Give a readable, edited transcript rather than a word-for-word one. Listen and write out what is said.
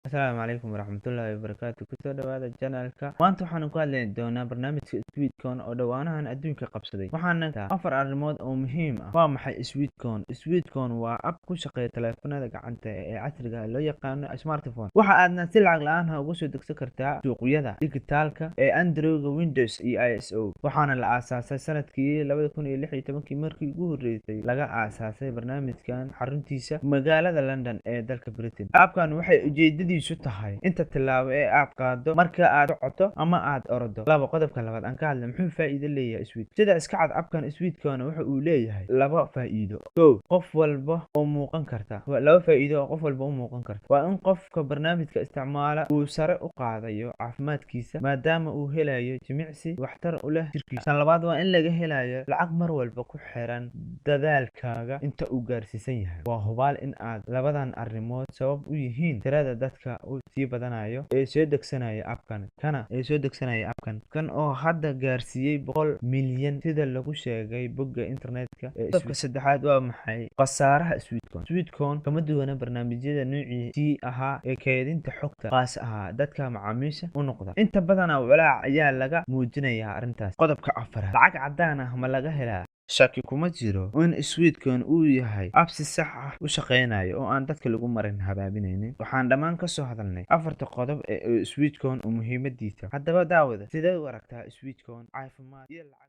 Asalaamu calaykum waraxmatullaahi wabarakaatu. Kusoo dhawaada channelka. Maanta waxaan ku hadli doonaa barnaamijka Sweetcon oo dhawaanahan adduunka qabsaday. Waxaana afar arrimood oo muhiim ah. Waa maxay Sweetcon? Sweetcon waa app ku shaqeeya taleefannada gacanta ee casriga ah loo yaqaan smartphone. Waxa aadna si lacag la'aan ah uga soo degsan kartaa suuqyada dijitaalka ee Android, Windows iyo iOS. Waxaana la aasaasay sanadkii 2016 markii ugu horeysay laga aasaasay barnaamijkan xaruntiisa magaalada London ee dalka Britain. Appkan waxay ujeedadiisu tahay inta tilaabo ee aad qaado marka aad socoto ama aad ordo. Qodobka labaad aan ka hadlay muxuu faa'iido leeyahay Sweetcon. Sida iska cad appkan Sweetcon waxa uu leeyahay laba faa'iido. Qof walba oo muuqan karta. Laba faa'iido oo qof walba u muuqan karta. Waa in qofka barnaamijka isticmaala uu sare u qaadayo caafimaadkiisa maadaama uu helayo jimicsi waxtar u leh jirkiisa. Tan labaad waa in laga helayo lacag mar walba ku xiran dadaalkaaga inta uu gaarsiisan yahay. Waa hubaal in aad labadan arrimood sabab u yihiin tirada dadka uu sii badanayo ee soo degsanaya appkan kan oo hadda gaarsiiyay 100 milyan sida lagu sheegay bogga internetka ee qodobka saddexaad waa maxay khasaaraha Sweetcon kama duwana barnaamijyada noociisii ahaa ee kaydinta xogta qaas ahaa dadka macaamiisha u noqda. Inta badan walaac ayaa laga muujinayaa arrintaas. Qodobka afaraad lacag caddaan ah ma laga helaa? Shaki kuma jiro in Sweetcon uu yahay app si sax ah u shaqeynaya oo aan dadka lagu marin habaabinaynin. Waxaan dhammaan ka soo hadalnay afarta qodob ee Sweetcon oo muhiimadiisa. Haddaba daawada sidee u aragtaa Sweetcon caafimaad iyo lacag